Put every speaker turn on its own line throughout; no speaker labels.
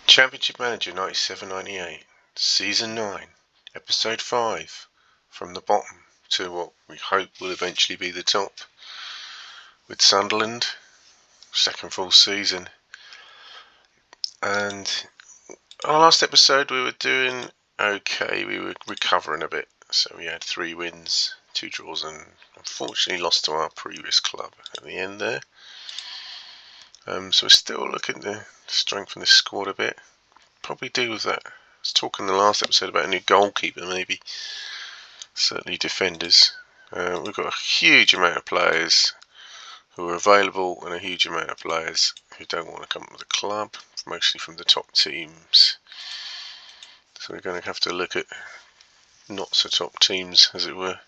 Championship Manager 97-98, Season 9, Episode 5, From the Bottom to what we hope will eventually be the top, with Sunderland, second full season. And our last episode we were doing okay, we were recovering a bit, so we had 3 wins, 2 draws and unfortunately lost to our previous club at the end there. So we're still looking to strengthen this squad a bit. Probably do with that. I was talking in the last episode about a new goalkeeper, maybe. Certainly defenders. We've got a huge amount of players who are available and a huge amount of players who don't want to come to the club, mostly from the top teams. So we're going to have to look at not so top teams, as it were.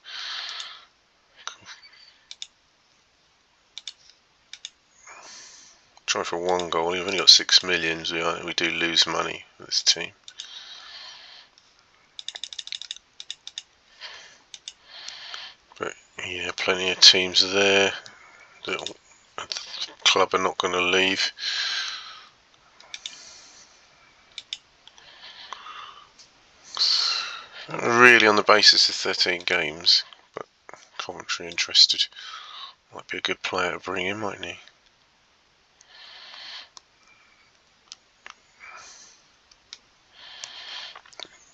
Try for 1 goal. We've only got 6 million. We do lose money with this team. But yeah, plenty of teams there. The club are not going to leave. Really on the basis of 13 games, but Coventry interested. Might be a good player to bring in, mightn't he?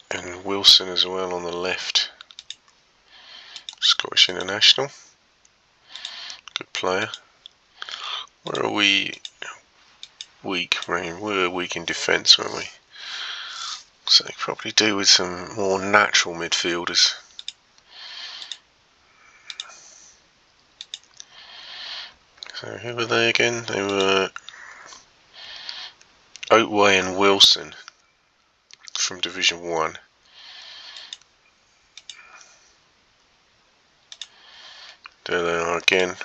And Wilson as well on the left. Scottish international. Good player. Where are we weak? We were weak in defence, weren't we? So you probably do with some more natural midfielders. So who were they again? They were Oatway and Wilson from Division 1. There they are again,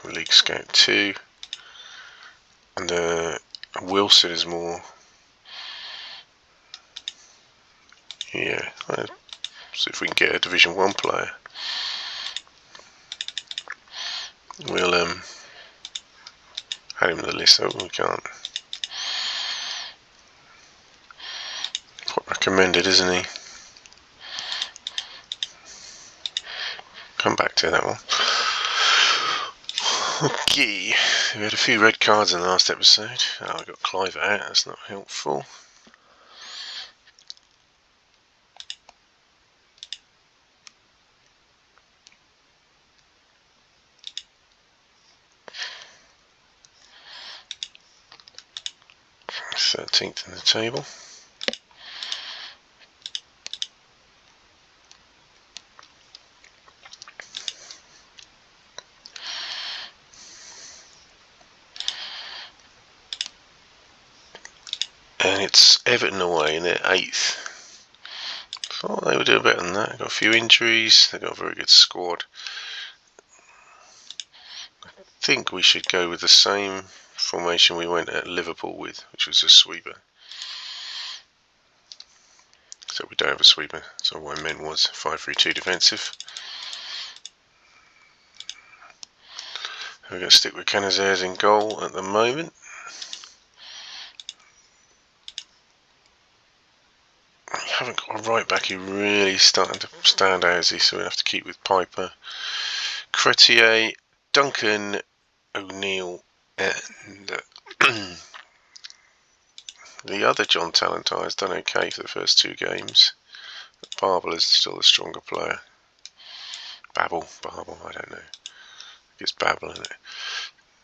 League Scout 2. And Wilson is more... Yeah, let's see if we can get a Division 1 player. We'll add him to the list. Oh, we can't. Quite recommended, isn't he? Come back to that one. Okay, we had a few red cards in the last episode. Oh, I got Clive out, that's not helpful. Thirteenth in the table. And it's Everton away in their 8th. Thought they would do better than that. Got a few injuries. They've got a very good squad. I think we should go with the same formation we went at Liverpool with, which was a sweeper. So we don't have a sweeper. So what I meant was 5-3-2 defensive. We're going to stick with Canizares in goal at the moment. We haven't got a right back who really starting to stand out, is he? So we have to keep with Piper, Cretier, Duncan, O'Neill, and the other John Talentire has done okay for the first 2 games. Babel is still the stronger player. Babel, I don't know. It's Babel, isn't it?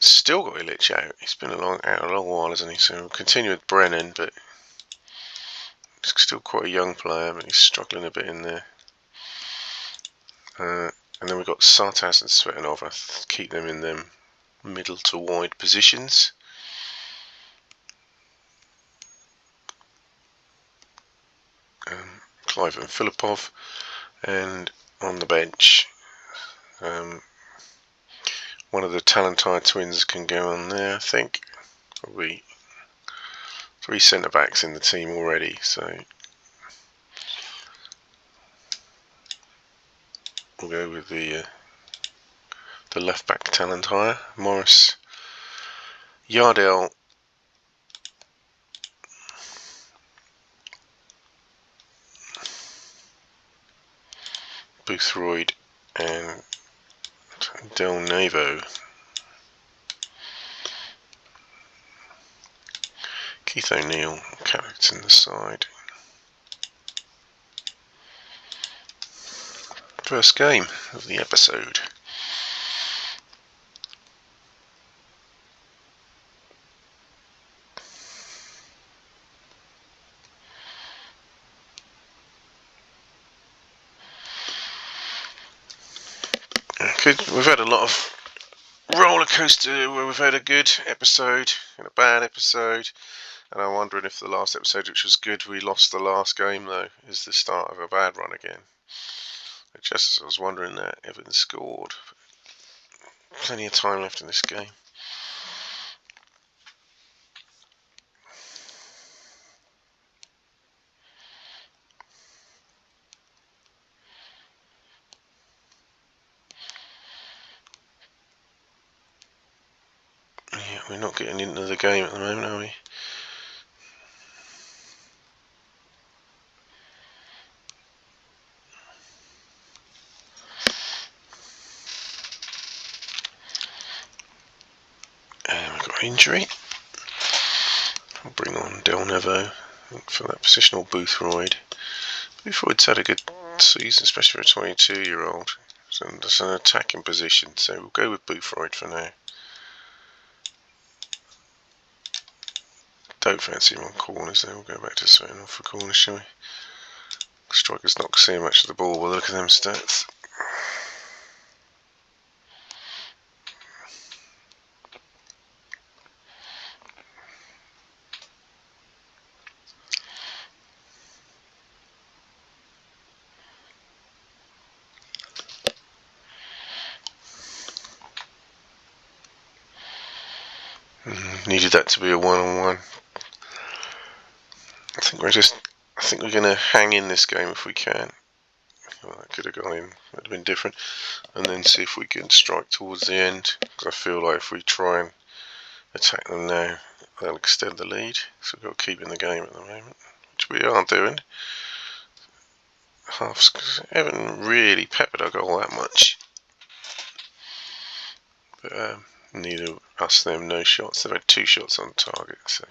Still got Illich out. He's been out a long while, hasn't he? So we'll continue with Brennan, but he's still quite a young player, but he's struggling a bit in there. And then we've got Sartas and Svetanov. I keep them in them middle to wide positions. Clive and Filipov, and on the bench one of the Talentire twins can go on there, I think. Probably 3 centre backs in the team already, so we'll go with the left back Talentire, Morris, Yardell, Boothroyd and Del Navo. Keith O'Neill captain the side. First game of the episode. We've had a lot of roller coaster where we've had a good episode and a bad episode, and I'm wondering if the last episode, which was good, we lost the last game though, is the start of a bad run again. Just as I was wondering that, Everton scored. Plenty of time left in this game. Yeah, we're not getting into the game at the moment, are we? And we've got an injury. I'll bring on Del Nevo for that position, or Boothroyd. Boothroyd's had a good season, especially for a 22-year-old. So that's an attacking position, so we'll go with Boothroyd for now. Don't fancy him on corners, then we'll go back to Sunderland for corners, shall we? Striker's not seeing much of the ball, we'll look at them stats. Needed that to be a one-on-one. I think we're going to hang in this game if we can. Well, that could have gone in, would have been different. And then see if we can strike towards the end. Because I feel like if we try and attack them now, they'll extend the lead. So we've got to keep in the game at the moment, which we are doing. Halves, haven't really peppered our goal that much. But neither us them, no shots. They've had 2 shots on target, so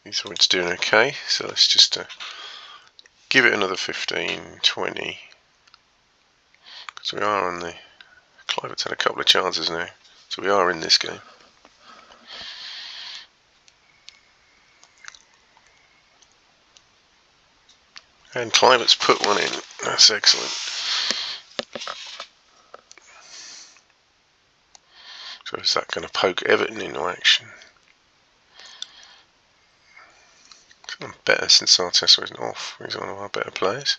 Boothroyd's doing okay. So let's just give it another 15, 20. Because we are on the... Clivett's had a couple of chances now. So we are in this game. And Clivett's put one in. That's excellent. So is that going to poke Everton into action? It's gone better since Arteta went off. He's one of our better players.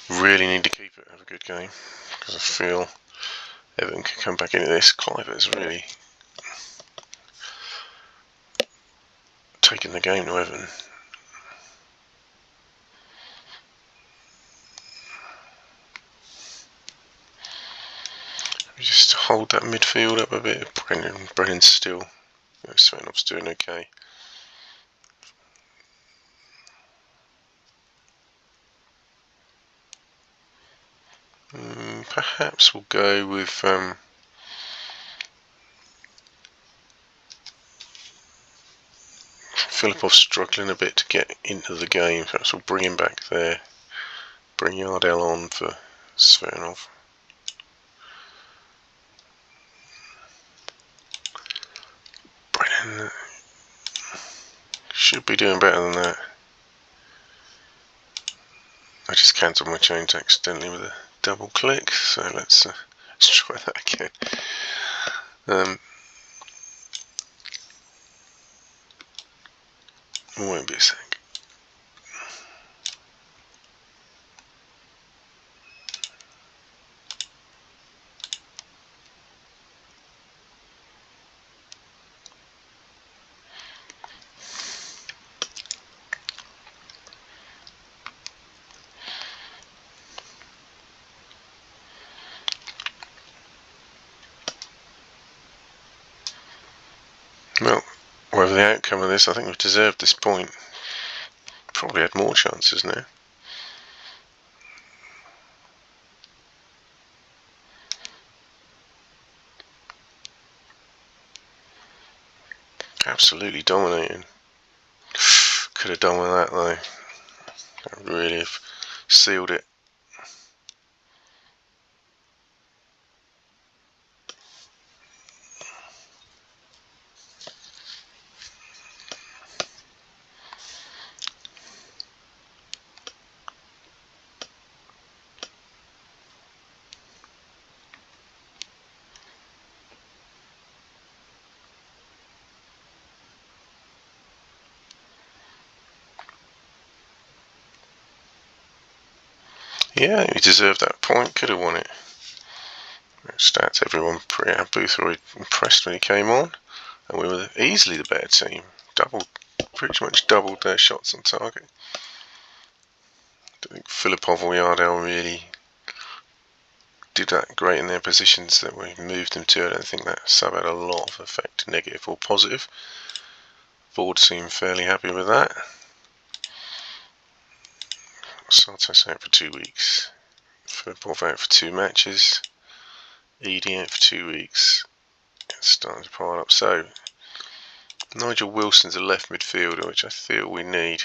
Really need to keep it, have a good game, because I feel Everton can come back into this. Clive has really taken the game to Everton. We just hold that midfield up a bit. Brennan's still, Svenhov's doing okay. Perhaps we'll go with Filipov's struggling a bit to get into the game. Perhaps we'll bring him back there. Bring Yardell on for Svenhov. Brennan should be doing better than that. I just cancelled my change accidentally with a double click, so let's try that again. Won't be a sec. Well, whatever the outcome of this, I think we've deserved this point. Probably had more chances now. Absolutely dominating. Could have done with that though. That would really have sealed it. Yeah, he deserved that point. Could have won it. Stats, everyone pretty happy. Boothroyd impressed when he came on, and we were easily the better team. Pretty much doubled their shots on target. I think Filipov or Yardell really did that great in their positions that we moved them to. I don't think that sub had a lot of effect, negative or positive. Board seemed fairly happy with that. Santos out for 2 weeks. Filipov out for 2 matches. Edie out for 2 weeks. It's starting to pile up. So Nigel Wilson's a left midfielder, which I feel we need.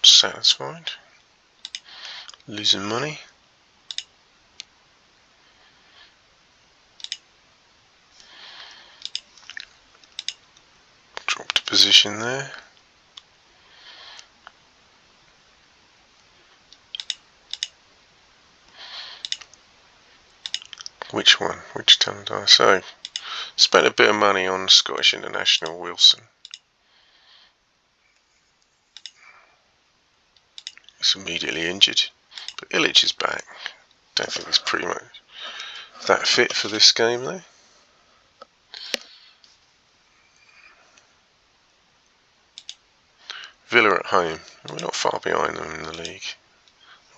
Satisfied. Losing money. Dropped a position there. Which one? Which talent? So, spent a bit of money on Scottish international Wilson. He's immediately injured, but Illich is back. Don't think he's pretty much that fit for this game though. Villa at home. We're not far behind them in the league.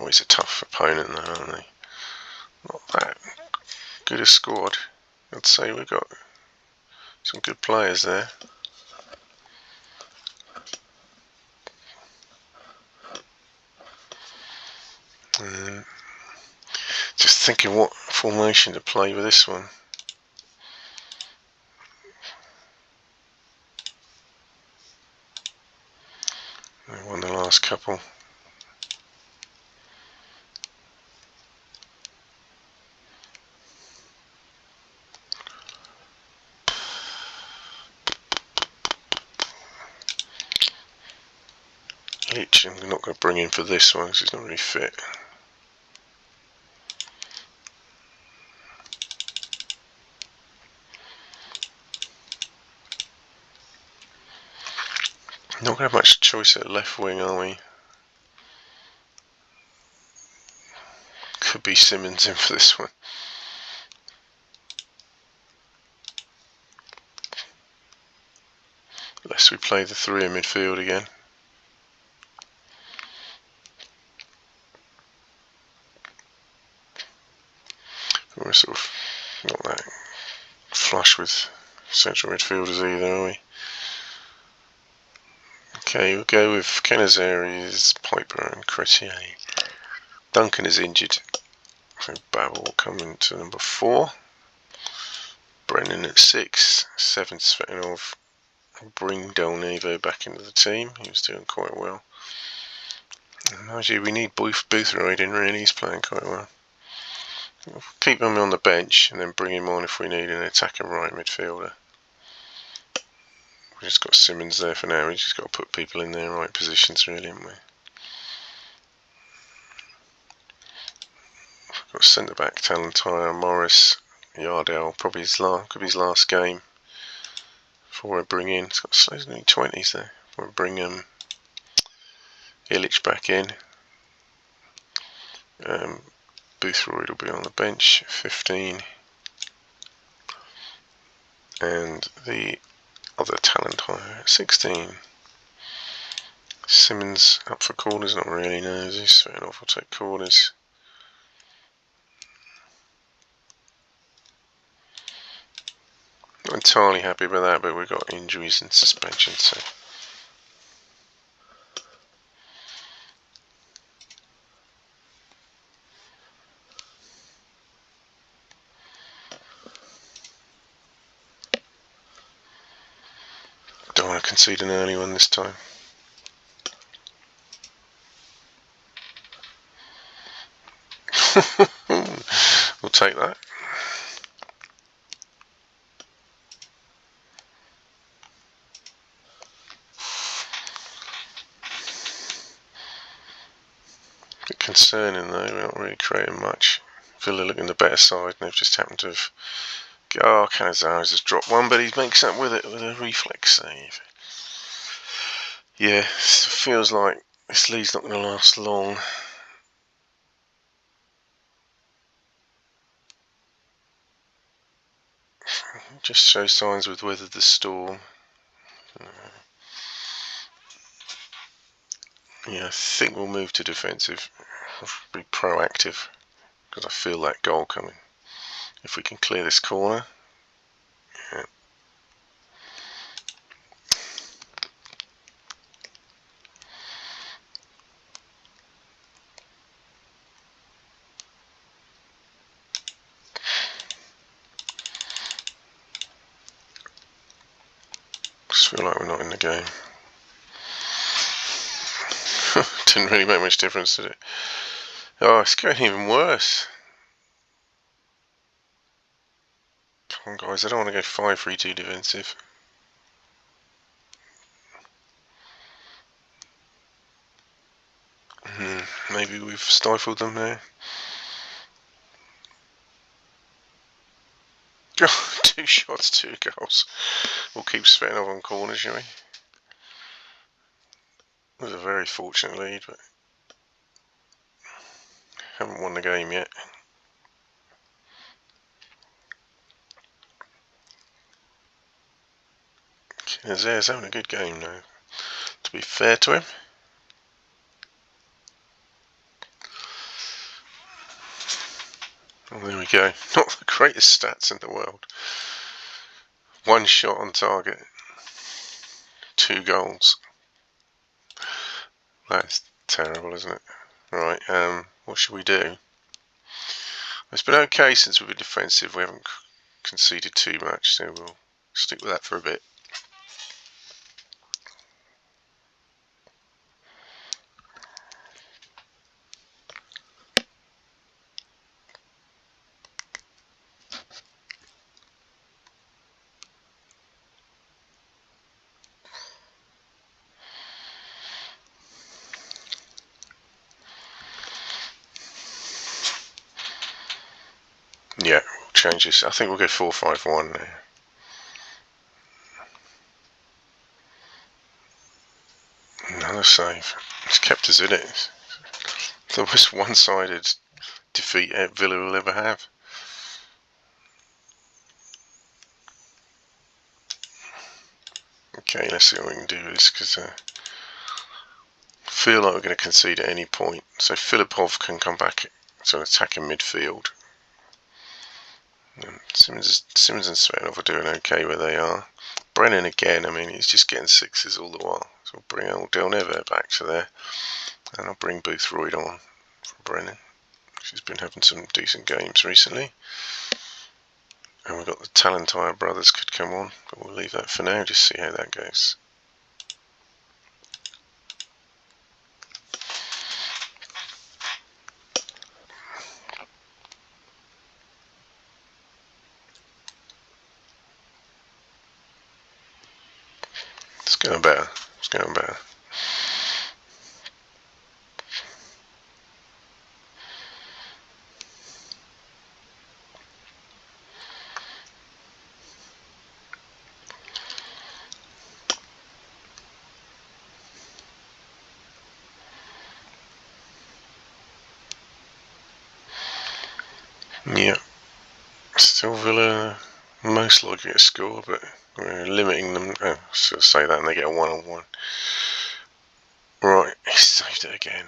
Always a tough opponent though, aren't they? Not that good a squad. I'd say we've got some good players there. Just thinking what formation to play with this one. We won the last couple. Illich, I'm not going to bring him for this one because he's not really fit. Not going to have much choice at left wing, are we? Could be Simmons in for this one. Unless we play the 3 in midfield again. We're sort of not that flush with central midfielders either, are we? Okay, we'll go with Canizares, Piper and Cretier. Duncan is injured, so Babel will come into number 4. Brennan at 6. 7 Svetinov. Bring Del Nevo back into the team. He was doing quite well. Actually, we need Boothroyd in, really. He's playing quite well. We'll keep him on the bench and then bring him on if we need an attacker right midfielder. We've just got Simmons there for now. We've just got to put people in their right positions, really, haven't we? We've got centre back Talentire, Morris, Yardell. Probably could be his last game before I bring in. He's got only 20s there. Before I bring Illich back in. Boothroyd will be on the bench, 15. And the other talent higher, 16. Simmons up for corners, not really, no, he's fair enough, we'll take corners. Not entirely happy about that, but we've got injuries and suspension, so. Don't want to concede an early one this time. We'll take that. Bit concerning though, we're not really creating much. Villa looking the better side, and they've just happened to have. Oh, Canizares has dropped one, but he makes up with it with a reflex save. Yeah, it feels like this lead's not going to last long. Just show signs with weathered the storm. Yeah, I think we'll move to defensive. I'll be proactive because I feel that goal coming. If we can clear this corner. Yeah. Just feel like we're not in the game. Didn't really make much difference, did it? Oh, it's going even worse. Come on, guys, I don't want to go 5-3-2 defensive. Maybe we've stifled them there. Oh, 2 shots, 2 goals. We'll keep Svenov on corners, shall we? It was a very fortunate lead, but haven't won the game yet. Kinazer's having a good game now, to be fair to him. Oh, there we go. Not the greatest stats in the world. 1 shot on target, 2 goals. That's terrible, isn't it? Right, what should we do? It's been okay since we've been defensive. We haven't conceded too much, so we'll stick with that for a bit. Yeah, we'll change this. I think we'll go 4-5-1 now. Another save. It's kept us in it. It's the most one-sided defeat Villa will ever have. Okay, let's see what we can do with this, because I feel like we're going to concede at any point. So Filipov can come back to an attacking midfield. And Simmons and Svenov are doing okay where they are. Brennan again, I mean, he's just getting 6s all the while. So we'll bring old Del Neve back to there. And I'll bring Boothroyd on for Brennan. She's been having some decent games recently. And we've got the Talentire brothers could come on, but we'll leave that for now, just see how that goes. It's going better. It's going better. Yeah. Still Villa most likely to score, but we're limiting them. Oh, so say that and they get a 1-on-1. Right, he saved it again.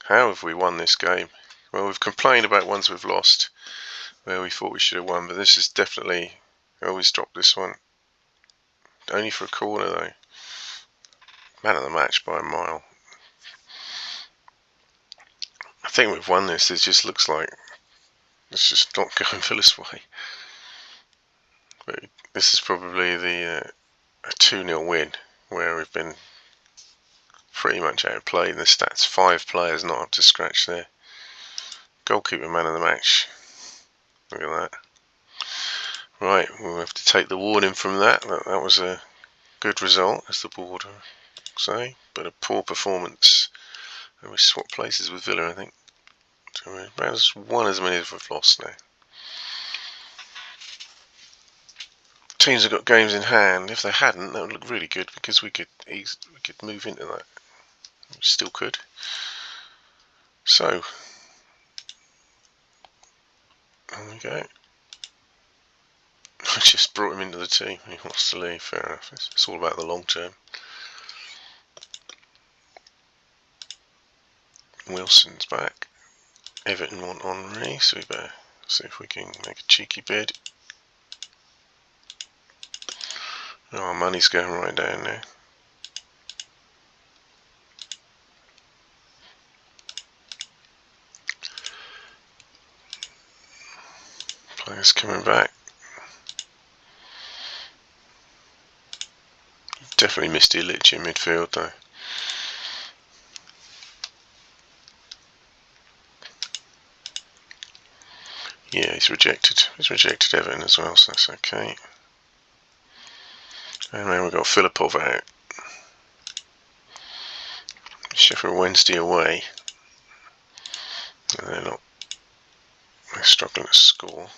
How have we won this game? Well, we've complained about ones we've lost where we thought we should have won, but this is definitely... always dropped this one. Only for a corner though. Man of the match by a mile. I think we've won this. It just looks like it's just not going Villa's way. But this is probably a 2-0 win where we've been pretty much outplayed. The stats, 5 players not up to scratch there. Goalkeeper man of the match. Look at that. Right, we'll have to take the warning from that. That was a good result, as the board say, but a poor performance. And we swapped places with Villa, I think. So we're about as many as we've lost now. Teams have got games in hand. If they hadn't, that would look really good because we could move into that. We still could. So there we go. I just brought him into the team. He wants to leave. Fair enough. It's all about the long term. Wilson's back. Everton want Henry, so we better see if we can make a cheeky bid. Oh, our money's going right down now. Players coming back. Definitely missed Illich in midfield though. Yeah, he's rejected. He's rejected Everton as well, so that's okay. And then we've got Filipov out. Sheffield Wednesday away. And they're struggling to score.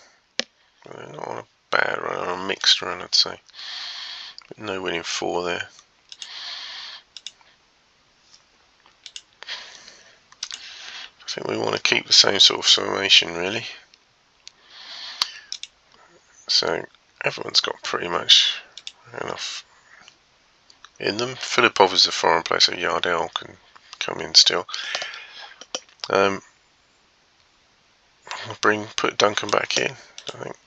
But they're not on a bad run, on a mixed run, I'd say. But no winning 4 there. I think we want to keep the same sort of formation, really. So everyone's got pretty much enough in them. Filipov is a foreign player, so Yardell can come in still. Put Duncan back in, I think.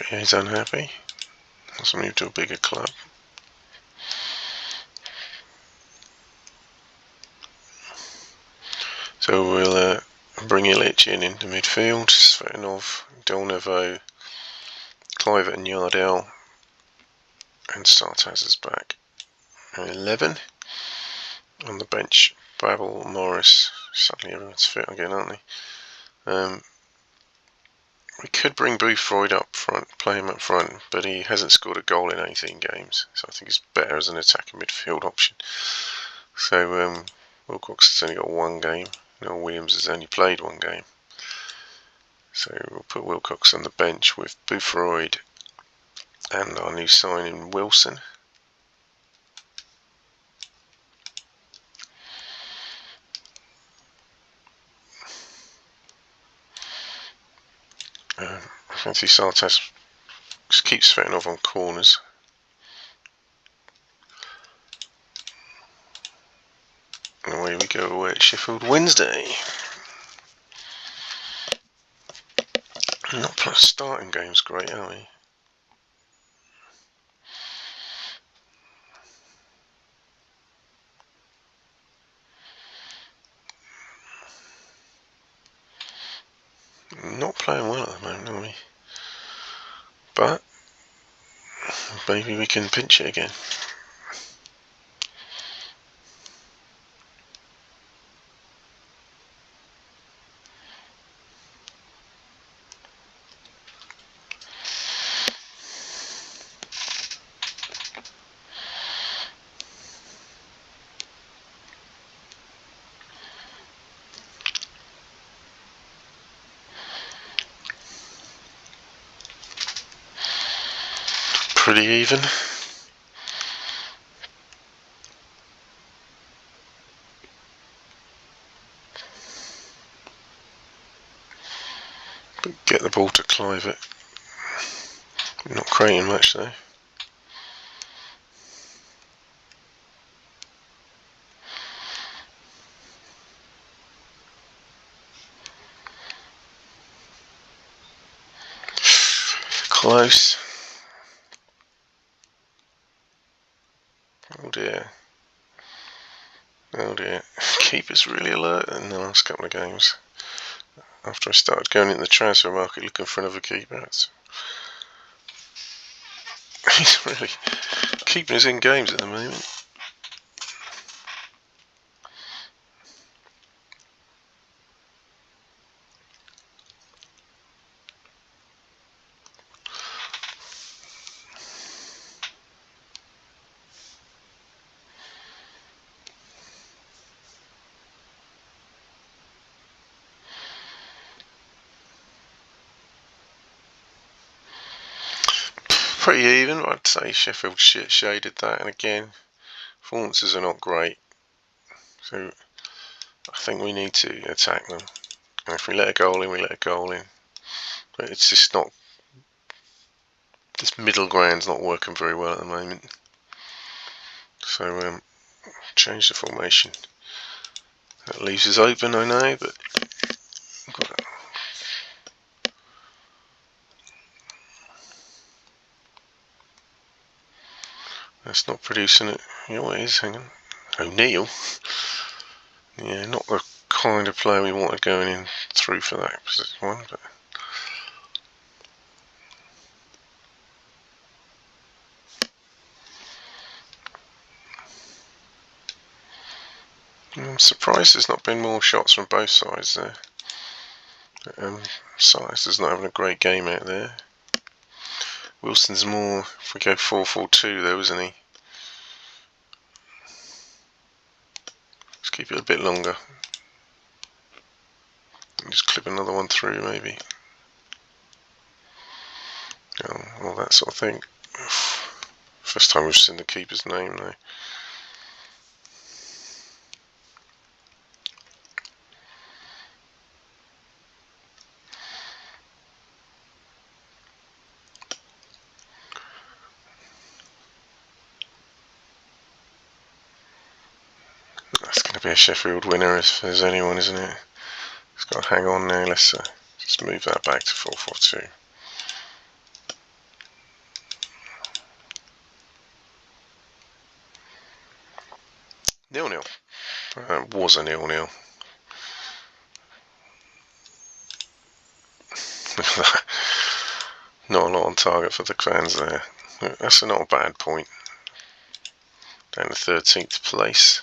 He's unhappy. Wants to move to a bigger club. So we'll bring Illich into midfield. Svetanov, Delnevo, Clivert and Yardell, and Sartaz is back. And 11 on the bench. Babel, Morris. Suddenly everyone's fit again, aren't they? We could bring Boothroyd up front, play him up front, but he hasn't scored a goal in 18 games, so I think he's better as an attacking midfield option. So Wilcox has only got 1 game. Noel Williams has only played 1 game. So we'll put Wilcox on the bench with Boothroyd and our new signing Wilson. I fancy Sartas keeps Svetanov on corners. And away we go away at Sheffield Wednesday. Not starting games great, are we? Not playing well at the moment, are we? But maybe we can pinch it again. Pretty even. get the ball to Clive it. Not creating much though. Close. Oh dear. Oh dear. Keeper's really alert in the last couple of games. After I started going into the transfer market looking for another keeper, he's really keeping us in games at the moment. Pretty even, I'd say Sheffield shaded that, and again, performances are not great, so I think we need to attack them. And if we let a goal in, we let a goal in. But it's just not, this middle ground's not working very well at the moment. So change the formation. That leaves us open, I know, but that's not producing it. You know what it is, hang on. O'Neill. Yeah, not the kind of player we wanted going in through for that one, but I'm surprised there's not been more shots from both sides there. Size is not having a great game out there. Wilson's more, if we go 4-4-2 though, isn't he? Let's keep it a bit longer. Just clip another one through maybe. All that sort of thing. First time we've seen the keeper's name though. That's going to be a Sheffield winner if there's anyone, isn't it? It's got to hang on now. Let's just move that back to 4-4-2. 0-0. Was a 0-0. Not a lot on target for the fans there. That's not a bad point. Down to 13th place.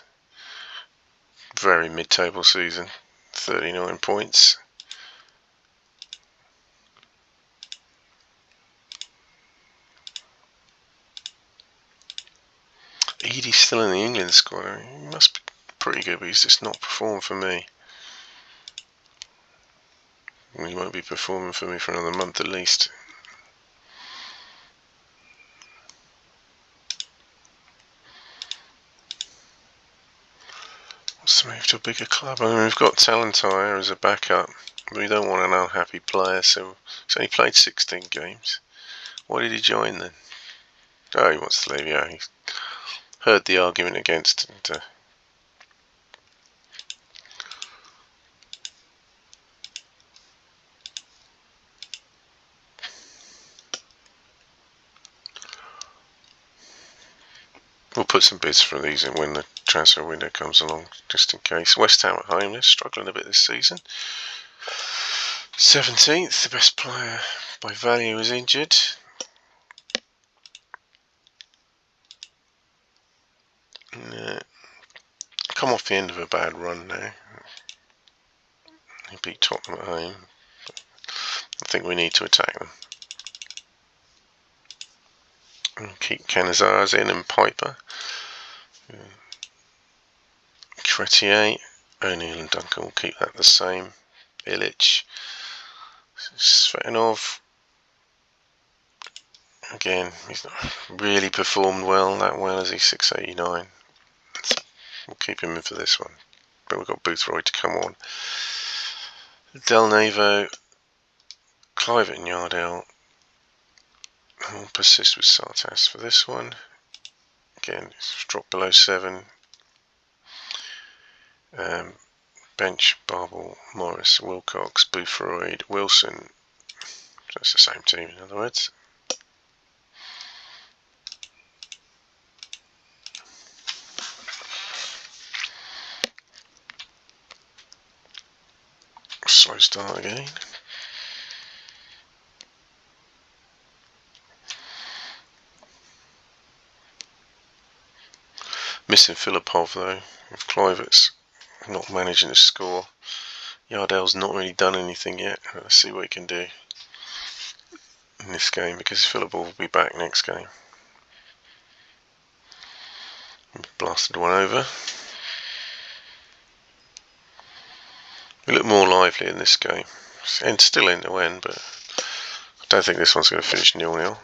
Very mid-table season. 39 points. Edie's still in the England squad. I mean, he must be pretty good, but he's just not performed for me. He won't be performing for me for another month at least. Let's move to a bigger club. I mean, we've got Talentire as a backup. We don't want an unhappy player, so he's only played 16 games. Why did he join then? Oh, he wants to leave, yeah. He heard the argument against and we'll put some bids for these in when the transfer window comes along, just in case. West Ham at home, they're struggling a bit this season. 17th, the best player by value is injured. Come off the end of a bad run now. He beat Tottenham at home. I think we need to attack them. And keep Canizares in and Piper. Cretier, O'Neill and Duncan will keep that the same. Ilic, Svetanov. Again, he's not really performed that well as he's 689. We'll keep him in for this one. But we've got Boothroyd to come on. Del Navo, Clive and Yardell. I'll persist with Sartas for this one. Again, it's dropped below 7. Bench, Barble, Morris, Wilcox, Boothroyd, Wilson. That's the same team in other words. Slow start again. Missing Filipov though, with Kluivert's not managing to score. Yardell's not really done anything yet. Let's see what he can do in this game, because Filipov will be back next game. Blasted one over. We look more lively in this game. And still end to end, but I don't think this one's going to finish 0-0.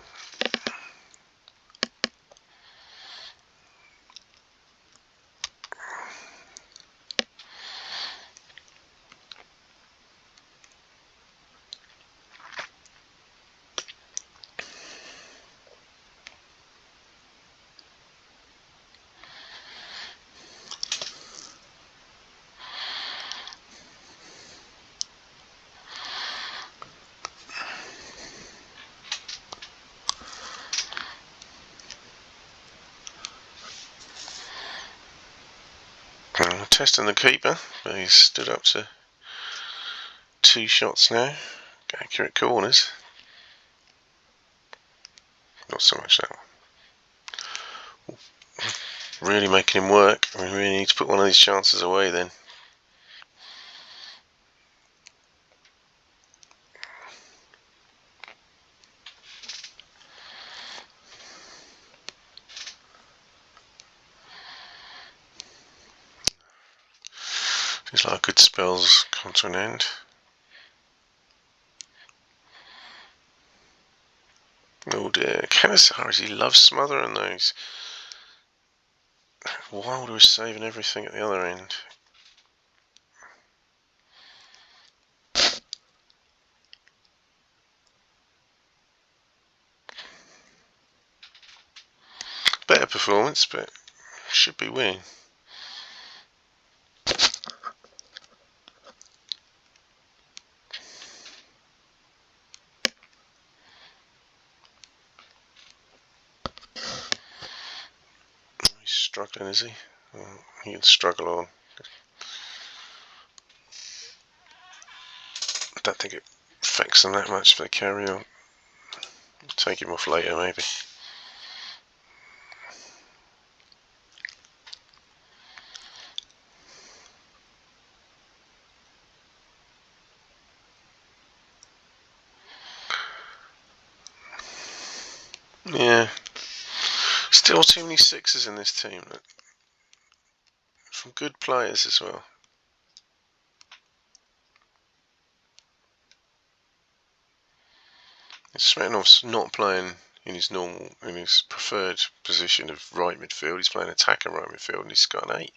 Testing the keeper, but he's stood up to 2 shots now. Accurate corners. Not so much that one. Really making him work. We really need to put one of these chances away then. Seems like good spells come to an end. Oh dear, Canizares, he loves smothering those. Wilder was saving everything at the other end. Better performance, but should be winning. He's struggling, is he? Oh, he can struggle on. I don't think it affects them that much if they carry on. Take him off later, maybe. Yeah. Still too many 6s in this team. From good players as well. Smetanov's not playing in his preferred position of right midfield. He's playing attacker right midfield, and he's got an 8.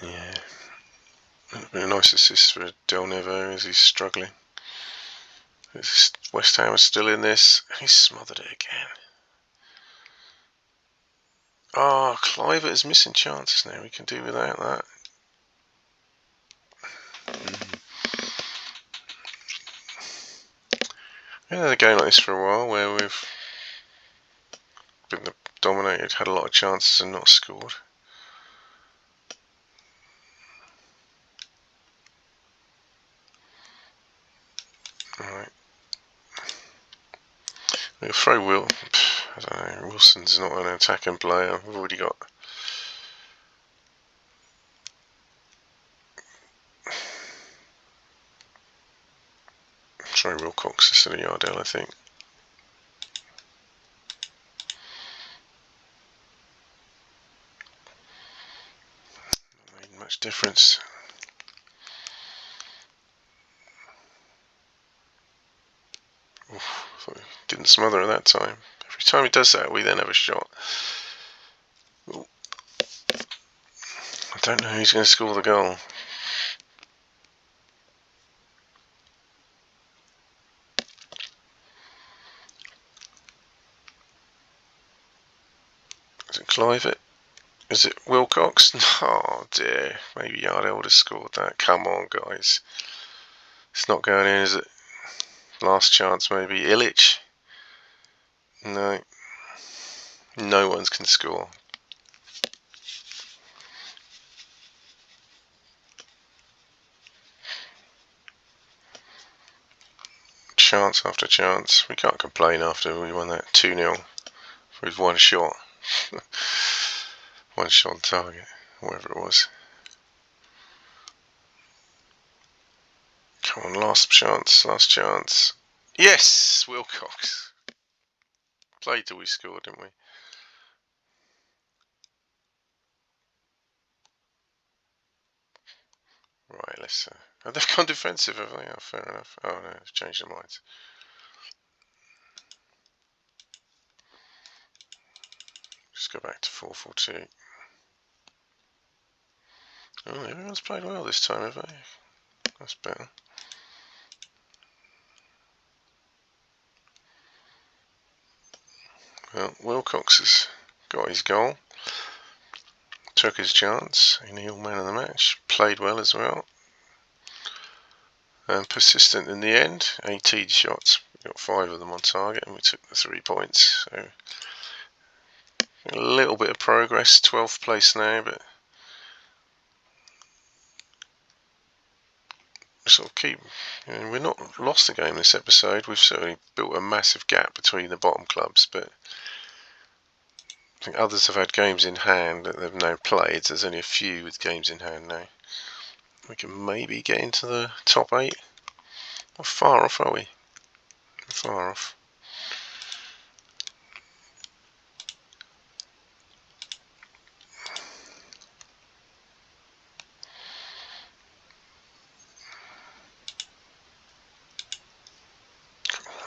Yeah. Would have been a nice assist for Del Nevo as he's struggling. West Ham is still in this. He's smothered it again. Oh, Kluivert is missing chances now. We can do without that. We had a game like this for a while where we've been dominated, had a lot of chances and not scored. Alright. We'll throw Will. I don't know. Wilson's not an attacking player. We've already got. Try Wilcox instead of Yardell, I think. Not made much difference. Oof, thought he didn't smother at that time. Every time he does that, we then have a shot. Ooh. I don't know who's going to score the goal. Is it Clive? Is it Wilcox? Oh dear, maybe Yardell would have scored that. Come on, guys. It's not going in, is it? Last chance, maybe. Illich? No. No one can score. Chance after chance. We can't complain after we won that 2-0 with one shot. One shot on target, whatever it was. Come on, last chance, last chance. Yes, Wilcox. Played till we scored, didn't we? Right, let's... oh, they've gone defensive, have they? Oh, fair enough. Oh no, they've changed their minds. Just go back to 4-4-2. Oh, everyone's played well this time, have they? That's better. Well, Wilcox has got his goal. Took his chance. O'Neill, man of the match. Played well as well. And persistent in the end. 18 shots. We got 5 of them on target and we took the 3 points. So a little bit of progress. 12th place now, but sort of keep... we're not lost the game this episode. We've certainly built a massive gap between the bottom clubs, but I think others have had games in hand that they've now played. There's only a few with games in hand now. We can maybe get into the top 8. Not far off, are we? Far off.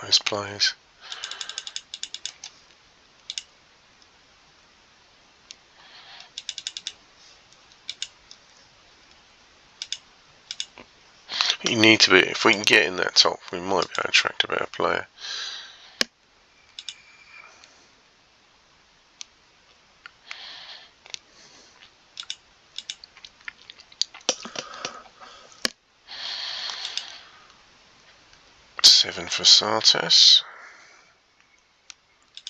Those players. You need to be, if we can get in that top, we might be able to attract a better player. Seven for Sartas.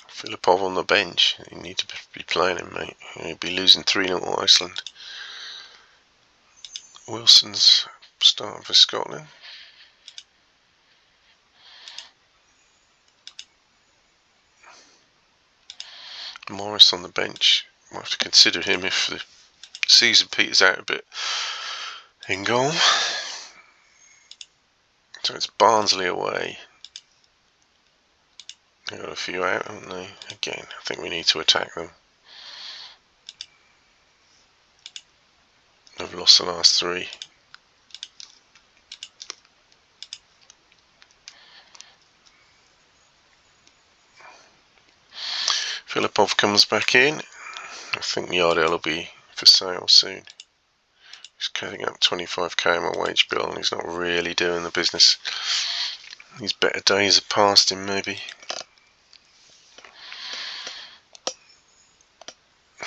Filipov on the bench. You need to be playing him, mate. You'd be losing 3-0 to Iceland. Wilson's starting for Scotland. Morris on the bench. We'll have to consider him if the season peters out a bit in goal. So it's Barnsley away. They've got a few out, haven't they? Again, I think we need to attack them. They've lost the last 3. Filipov comes back in. I think Yardell will be for sale soon. He's cutting up 25k on my wage bill and he's not really doing the business. His better days have passed him, maybe.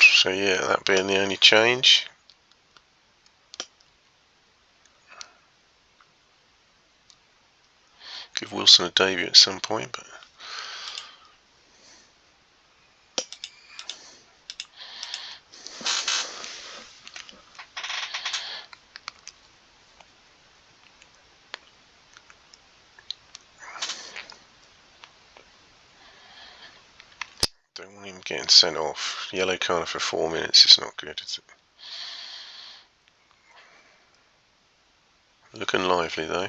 So yeah, that being the only change. Give Wilson a debut at some point, but don't want him getting sent off. Yellow card for 4 minutes is not good, is it? Looking lively though.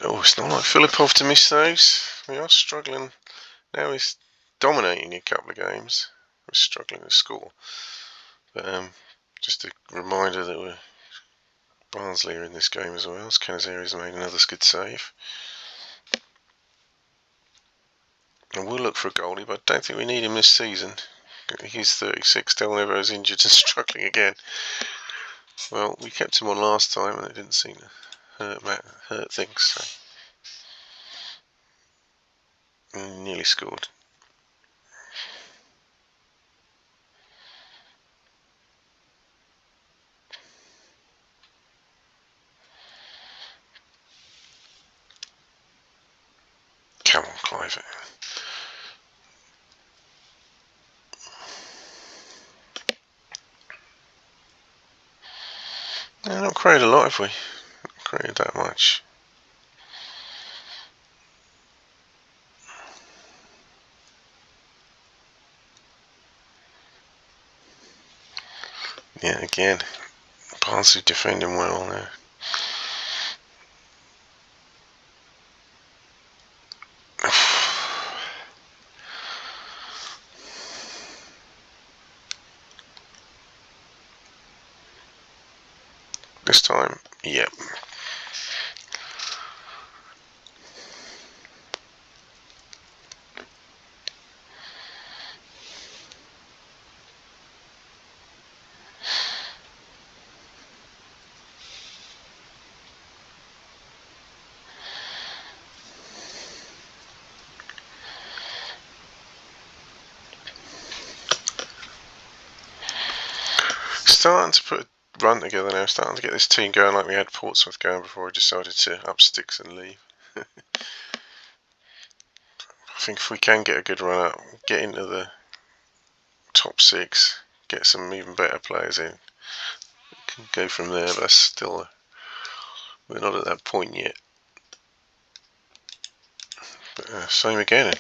Oh, it's not like Filipov to miss those. We are struggling. Now he's dominating a couple of games. We're struggling to score. But just a reminder that we're Barnsley are in this game as well. Canizeri's made another good save. And we'll look for a goalie, but I don't think we need him this season. He's 36, Del Nevo's injured and struggling again. Well, we kept him on last time and it didn't seem to hurt things. So. Nearly scored. Come on, Clive. Not created a lot, have we? Not created that much. Yeah, again, Barnsley defending well there. This time, yep. Starting to put a run together now, starting to get this team going like we had Portsmouth going before I decided to up sticks and leave. I think if we can get a good run up, get into the top 6, get some even better players in, we can go from there, but that's still, we're not at that point yet. But same again.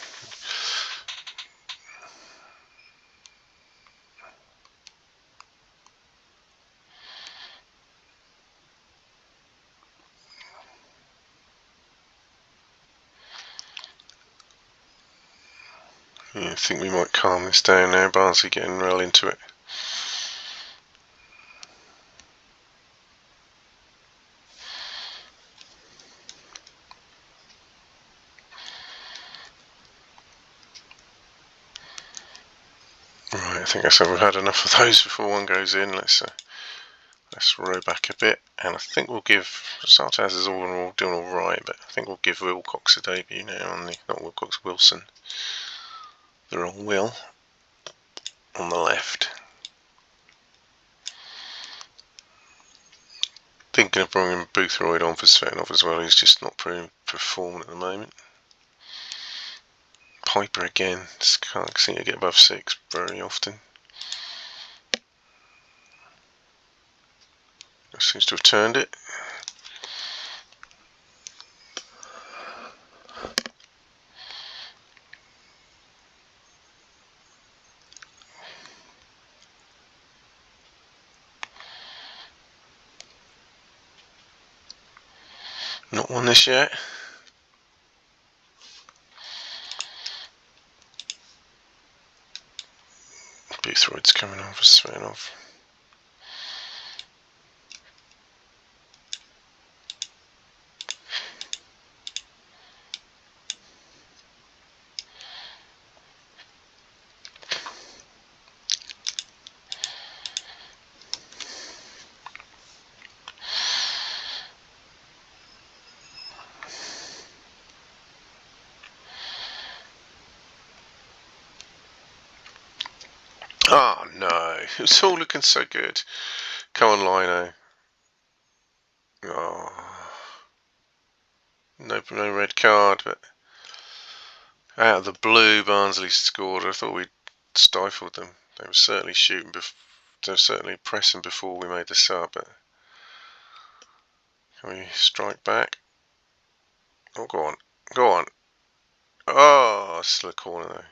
Yeah, I think we might calm this down now. Barnsley getting well into it. Right, I think I said we've had enough of those before one goes in. Let's row back a bit, and I think we'll give Sartaz is all doing all right, but I think we'll give Wilcox a debut now on the not Wilcox, Wilson. They're on Will on the left. Thinking of bringing Boothroyd on for Svenov as well. He's just not performing at the moment. Piper again. Just can't seem to get above 6 very often. Seems to have turned it. Not won this yet. Boothroyd's coming on for Svenov. Oh no, it was all looking so good. Come on, Lino. Oh, no red card, but out of the blue, Barnsley scored. I thought we'd stifled them. They were certainly shooting, they were certainly pressing before we made the sub. But can we strike back? Oh, go on, go on. Oh, it's the corner though.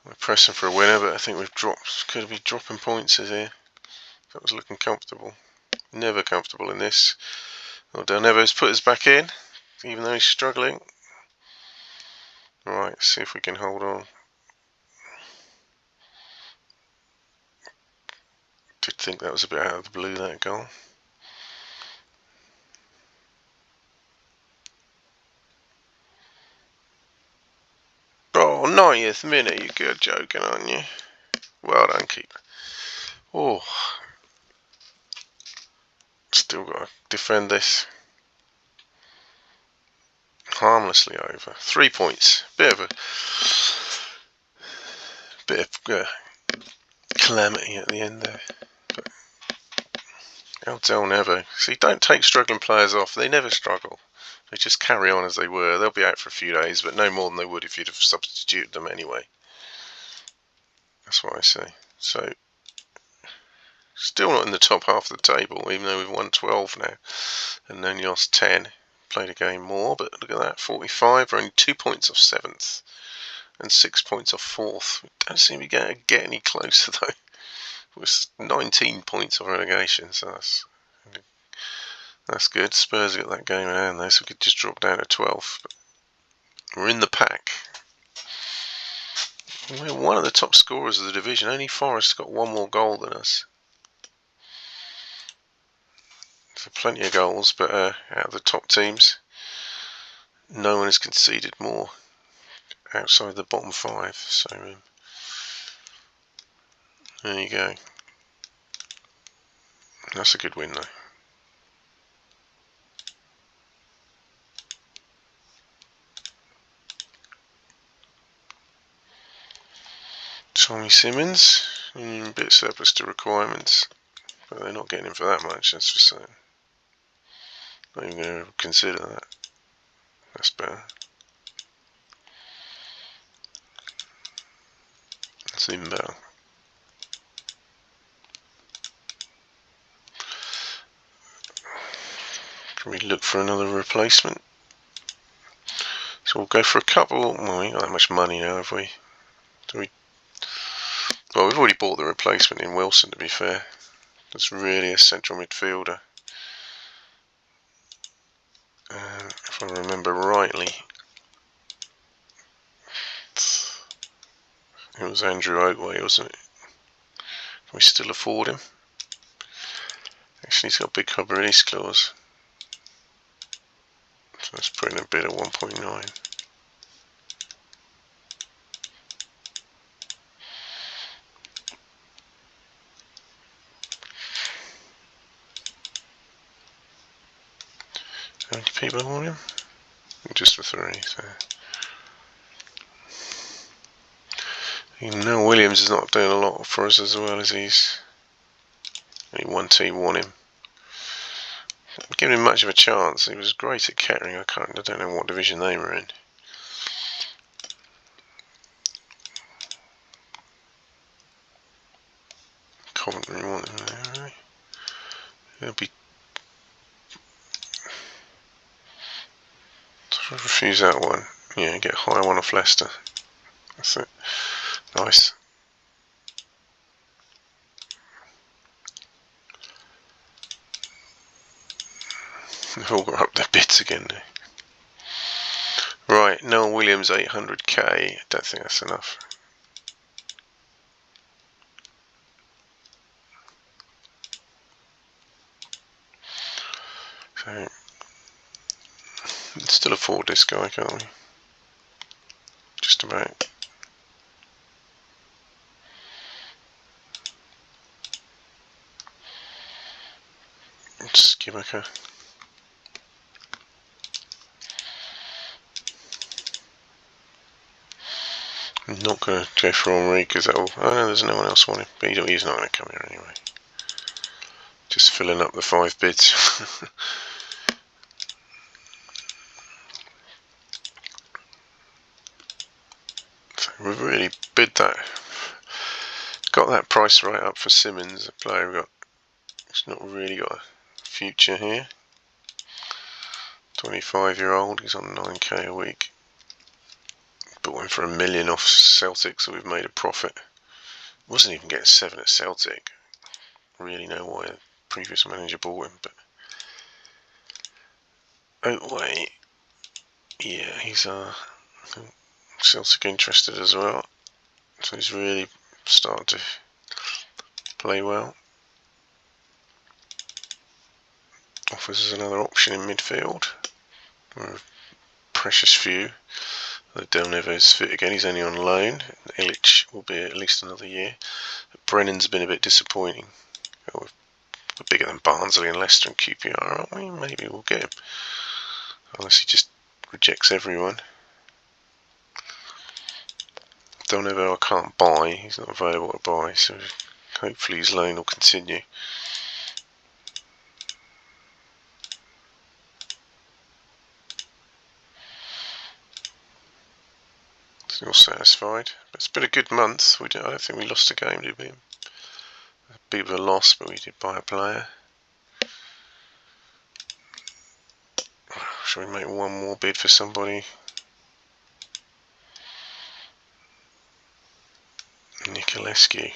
We're pressing for a winner, but I think we've dropped. Could be dropping points here. That was looking comfortable. Never comfortable in this. Well, Del Nevo's put us back in, even though he's struggling. Right, see if we can hold on. Did think that was a bit out of the blue, that goal. Oh, 90th minute, you're joking, aren't you? Well done, keeper. Oh, still got to defend this. Harmlessly over. 3 points. Bit of calamity at the end there. But they'll never. See, don't take struggling players off. They never struggle. They just carry on as they were. They'll be out for a few days, but no more than they would if you'd have substituted them anyway. That's what I say. So, still not in the top half of the table, even though we've won 12 now and only lost 10. Played a game more, but look at that, 45. We're only 2 points off 7th and 6 points off 4th. We don't seem to get any closer though. We're 19 points off relegation, so that's good. Spurs got that game in hand though, so we could just drop down to 12. But we're in the pack. We're one of the top scorers of the division. Only Forest got one more goal than us. So plenty of goals, but out of the top teams, no one has conceded more outside the bottom 5. So there you go. That's a good win though. Tommy Simmons, a bit surplus to requirements, but they're not getting him for that much, that's for certain. Not even going to consider that. That's better. That's even better. Can we look for another replacement? So we'll go for a couple. Well, we ain't got that much money now, have we? Well, we've already bought the replacement in Wilson, to be fair. That's really a central midfielder. If I remember rightly, it was Andrew Oatway, wasn't it? Can we still afford him? Actually, he's got a big club release clause. So let's put in a bid of 1.9. How many people want him? Just for 3, so. Noel Williams is not doing a lot for us as well as he's. Only one team want him. Not giving him much of a chance. He was great at Kettering. I don't know what division they were in. Coventry want him there, right? He'll be. Refuse that one. Yeah, get high one off Leicester. That's it. Nice. They've all got up their bids again now. Right, Noel Williams 800k. Don't think that's enough. So, still afford this guy, can't we? Just about. Just give like a. I'm not going to go for Henri because that'll. Oh no, there's no one else wanting. But he's not going to come here anyway. Just filling up the 5 bids. So we've really bid that. Got that price right up for Simmons, a player we've got. He's not really got a future here. 25-year-old. He's on 9k a week. Bought him for $1 million off Celtic, so we've made a profit. Wasn't even getting 7 at Celtic. I really know why the previous manager bought him, but Oatway, yeah, he's Celtic interested as well. So he's really starting to play well. Offers us another option in midfield. We're a precious few. Del Nevo's fit again, he's only on loan. Illich will be at least another year. Brennan's been a bit disappointing. We're bigger than Barnsley and Leicester and QPR, aren't we? Maybe we'll get him. Unless he just rejects everyone. Del Nevo I can't buy, he's not available to buy, so hopefully his loan will continue. Still satisfied. It's been a good month. I don't think we lost a game, did we? A bit of a loss, but we did buy a player. Shall we make one more bid for somebody? Nikolescu.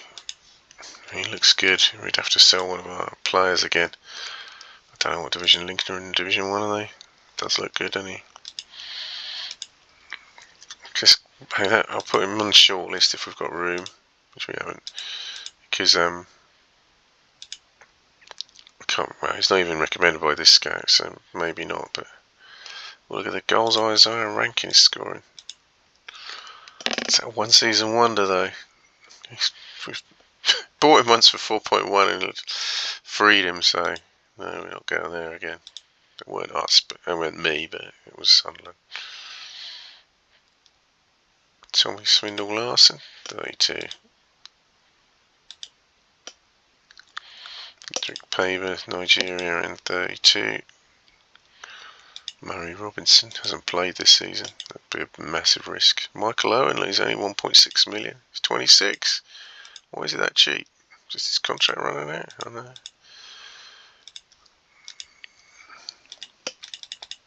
He looks good. We'd have to sell one of our players again. I don't know what division. Lincoln are in Division 1, are they? Does look good, doesn't he? Just, I'll put him on the short list if we've got room, which we haven't. Because well, he's not even recommended by this scout, so maybe not. But look at the goals Isaiah Rankin is scoring. It's a one-season wonder, though. We've bought him once for 4.1 and freed him, so no, we're not going there again. It weren't us, but it weren't me, but it was Sunderland. Tommy Swindle Larson, 32. Drake Paver, Nigeria, and 32. Murray Robinson hasn't played this season. That'd be a massive risk. Michael Owen, he's only 1.6 million. He's 26. Why is he that cheap? Just his contract running out? I know.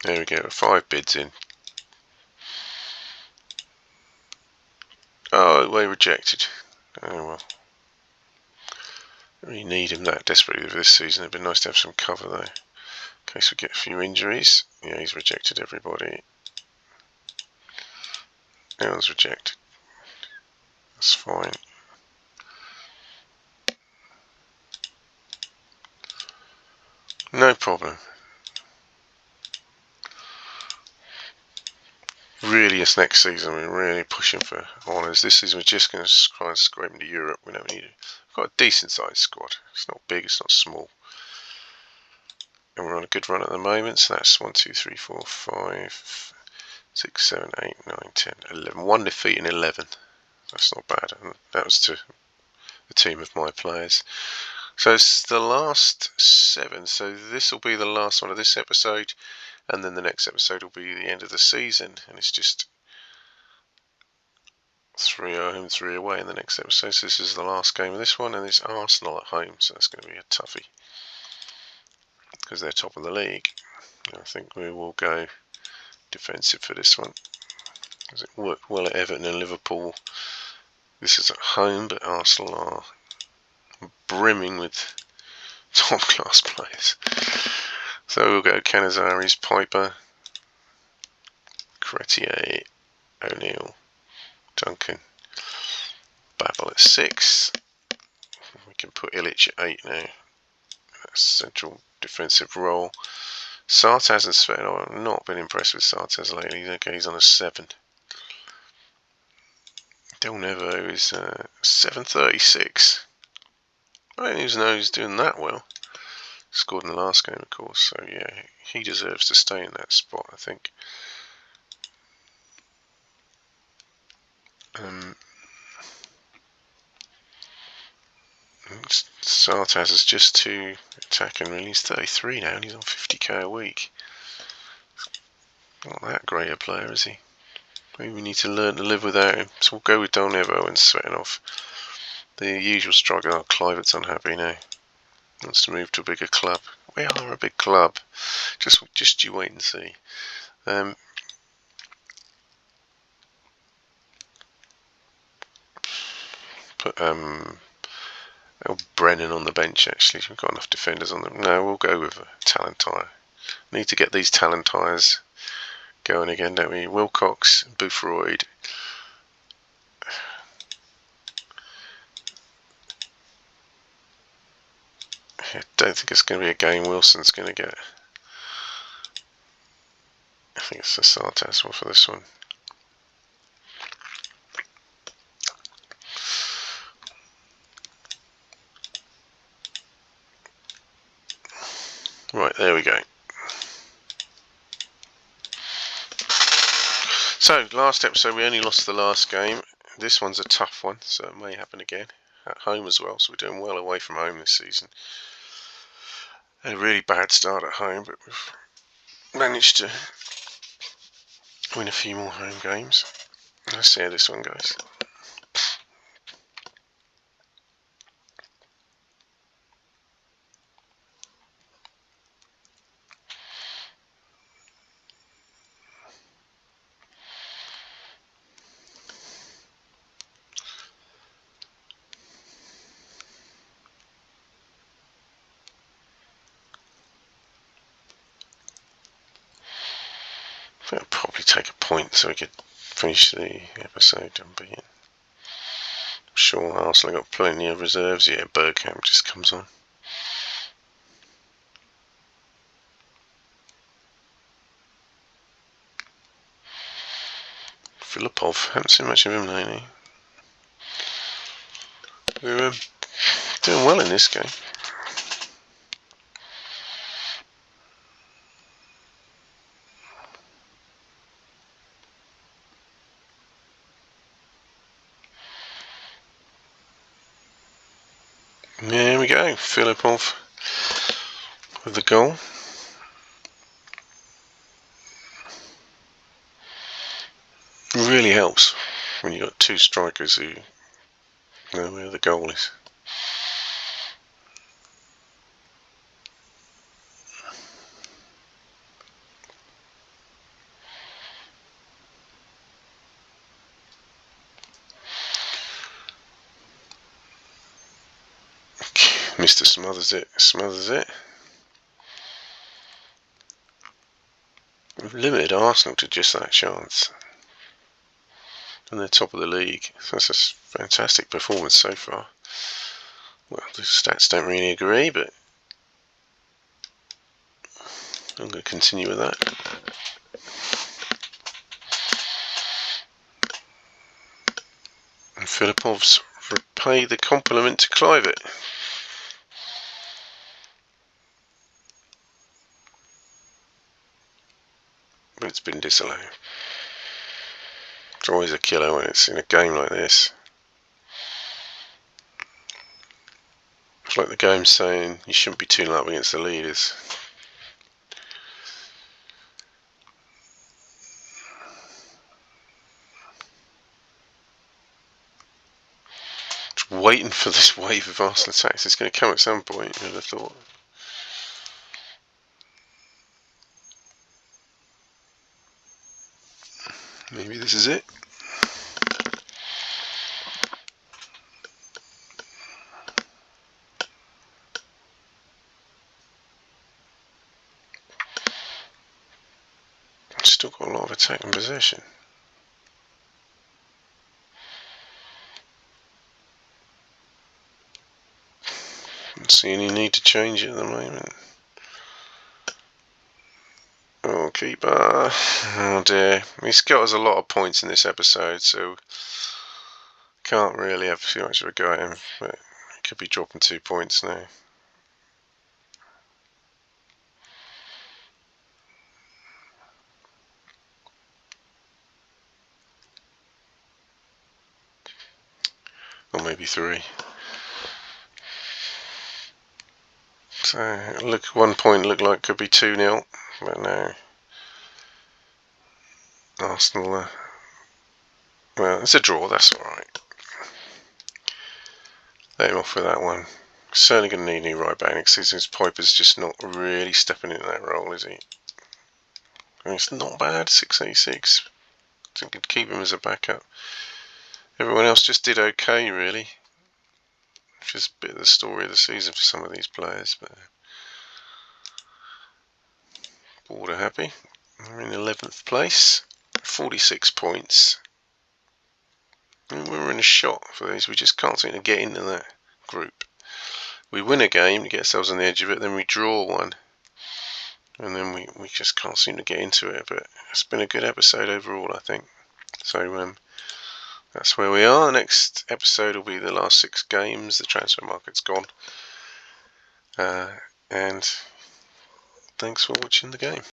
There we go, 5 bids in. Oh, way rejected. Oh well. We need him that desperately for this season. It'd be nice to have some cover though, in case we get a few injuries. Yeah, he's rejected everybody. Everyone's rejected. That's fine. No problem. Really, it's next season. We're really pushing for honours. This season we're just going to try and scrape into Europe. We don't need it. We've got a decent sized squad. It's not big, it's not small. And we're on a good run at the moment. So that's 1, 2, 3, 4, 5, 6, 7, 8, 9, 10, 11. 1 defeat in 11. That's not bad. And that was to a team of my players. So it's the last 7. So this will be the last one of this episode. And then the next episode will be the end of the season, and it's just 3 home, 3 away in the next episode. So this is the last game of this one, and it's Arsenal at home, so that's going to be a toughie because they're top of the league. I think we will go defensive for this one, because it worked well at Everton and Liverpool. This is at home, but Arsenal are brimming with top class players. So we'll go Canizares, Piper, Cretier, O'Neill, Duncan, Babel at 6. We can put Illich at 8 now. That's central defensive role. Sartaz and Sven, I've not been impressed with Sartaz lately. Okay, he's on a 7. Del Nevo is 736. I don't even know he's doing that well. Scored in the last game, of course, so yeah, he deserves to stay in that spot, I think. Sartaz is just too attacking, really. He's 33 now and he's on 50k a week. Not that great a player, is he? Maybe we need to learn to live without him. So we'll go with Del Nevo and Svetnov. The usual struggle. Oh, Clivert's unhappy now. Wants to move to a bigger club. We are a big club. Just you wait and see. Put Brennan on the bench. Actually, we've got enough defenders on them. No, we'll go with Talentire. Need to get these Talentires going again, don't we? Wilcox, Boothroyd, I don't think it's going to be a game Wilson's going to get. I think it's the Sartaz one for this one. Right, there we go. So, last episode we only lost the last game. This one's a tough one, so it may happen again. At home as well, so we're doing well away from home this season. Had a really bad start at home, but we've managed to win a few more home games. Let's see how this one goes. I think I'll probably take a point so we could finish the episode unbeaten. I'm sure Arsenal got plenty of reserves. Yeah, Bergkamp just comes on. Filipov, haven't seen much of him lately. We're doing well in this game. There we go, Filipov with the goal. It really helps when you've got two strikers who know where the goal is. Mr. Smothers it. We've limited Arsenal to just that chance. And they're top of the league. So that's a fantastic performance so far. Well, the stats don't really agree, but I'm going to continue with that. And Filipov's repaid the compliment to Clivett. But it's been disallowed. It's always a killer when it's in a game like this. It's like the game saying you shouldn't be 2-0 up against the leaders. Just waiting for this wave of Arsenal attacks. It's going to come at some point, I'd have thought. Maybe this is it. Still got a lot of attack and possession. Don't see any need to change it at the moment. Oh, keeper. Oh dear. He's got us a lot of points in this episode, so can't really have too much of a go at him. But he could be dropping 2 points now. Or maybe 3. So, look, 1 point looked like could be 2-0, but no. Arsenal, well, it's a draw, that's alright. Let him off with that one. Certainly going to need a new right back next season. Piper's just not really stepping into that role, is he? I mean, it's not bad, 686. I think could keep him as a backup. Everyone else just did okay, really. Which is a bit of the story of the season for some of these players, but board are happy. We're in 11th place, 46 points. And we're in a shot for these. We just can't seem to get into that group. we win a game, get ourselves on the edge of it, then we draw one, and then we just can't seem to get into it. But it's been a good episode overall, I think. So that's where we are. The next episode will be the last 6 games. The transfer market's gone. And thanks for watching the game.